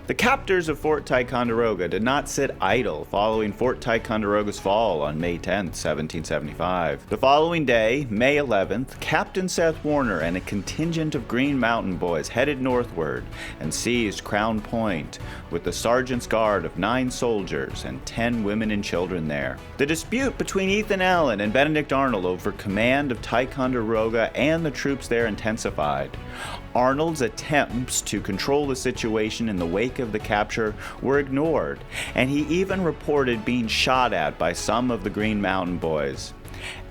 The captors of Fort Ticonderoga did not sit idle following Fort Ticonderoga's fall on May 10, 1775. The following day, May 11th, Captain Seth Warner and a contingent of Green Mountain Boys headed northward and seized Crown Point, with the sergeant's guard of 9 soldiers and 10 women and children there. The dispute between Ethan Allen and Benedict Arnold over command of Ticonderoga and the troops there intensified. Arnold's attempts to control the situation in the wake of the capture were ignored, and he even reported being shot at by some of the Green Mountain Boys.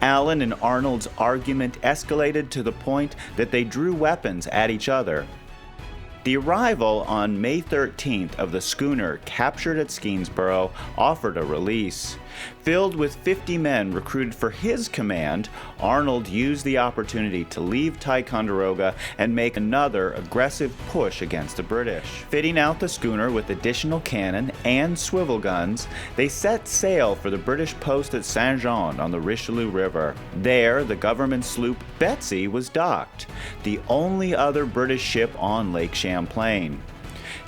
Allen and Arnold's argument escalated to the point that they drew weapons at each other. The arrival on May 13th of the schooner captured at Skenesboro offered a release. Filled with 50 men recruited for his command, Arnold used the opportunity to leave Ticonderoga and make another aggressive push against the British. Fitting out the schooner with additional cannon and swivel guns, they set sail for the British post at Saint Jean on the Richelieu River. There, the government sloop Betsy was docked, the only other British ship on Lake Champlain.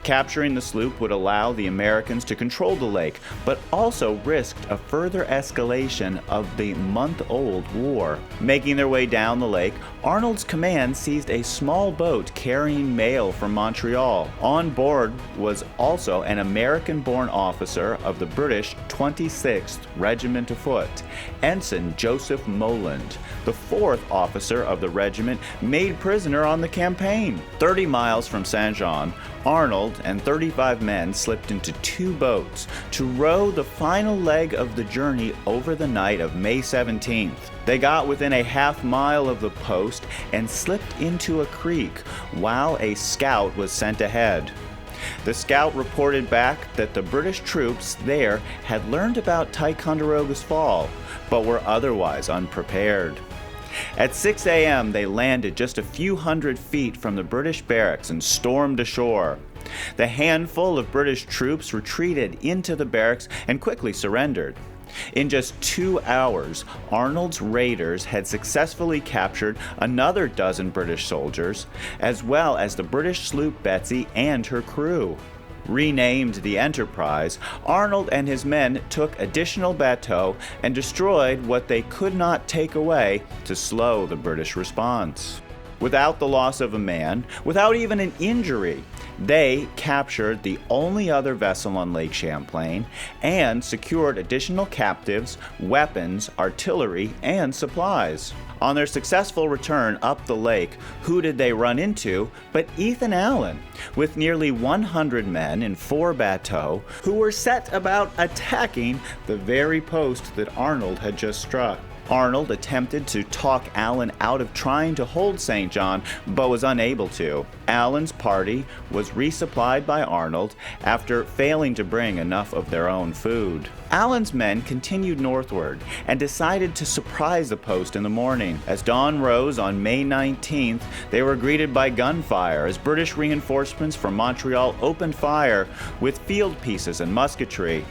Capturing the sloop would allow the Americans to control the lake, but also risked a further escalation of the month-old war. Making their way down the lake, Arnold's command seized a small boat carrying mail from Montreal. On board was also an American-born officer of the British 26th Regiment of Foot, Ensign Joseph Moland, the 4th officer of the regiment made prisoner on the campaign. 30 miles from Saint Jean, Arnold and 35 men slipped into 2 boats to row the final leg of the journey over the night of May 17th. They got within a half-mile of the post and slipped into a creek while a scout was sent ahead. The scout reported back that the British troops there had learned about Ticonderoga's fall, but were otherwise unprepared. At 6 a.m., they landed just a few hundred feet from the British barracks and stormed ashore. The handful of British troops retreated into the barracks and quickly surrendered. In just 2 hours, Arnold's raiders had successfully captured another dozen British soldiers, as well as the British sloop Betsy and her crew. Renamed the Enterprise, Arnold and his men took additional bateaux and destroyed what they could not take away to slow the British response. Without the loss of a man, without even an injury, they captured the only other vessel on Lake Champlain and secured additional captives, weapons, artillery, and supplies. On their successful return up the lake, who did they run into but Ethan Allen, with nearly 100 men in 4 bateaux who were set about attacking the very post that Arnold had just struck. Arnold attempted to talk Allen out of trying to hold St. John, but was unable to. Allen's party was resupplied by Arnold after failing to bring enough of their own food. Allen's men continued northward and decided to surprise the post in the morning. As dawn rose on May 19th, they were greeted by gunfire as British reinforcements from Montreal opened fire with field pieces and musketry,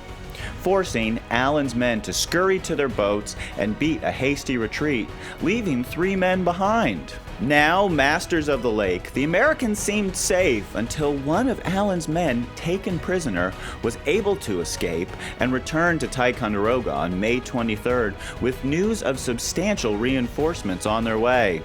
forcing Allen's men to scurry to their boats and beat a hasty retreat, leaving 3 men behind. Now masters of the lake, the Americans seemed safe until one of Allen's men, taken prisoner, was able to escape and return to Ticonderoga on May 23rd with news of substantial reinforcements on their way.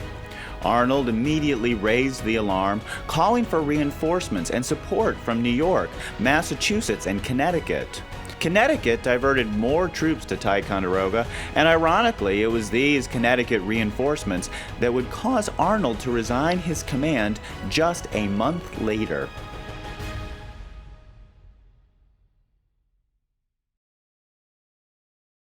Arnold immediately raised the alarm, calling for reinforcements and support from New York, Massachusetts, and Connecticut. Connecticut diverted more troops to Ticonderoga, and ironically, it was these Connecticut reinforcements that would cause Arnold to resign his command just a month later.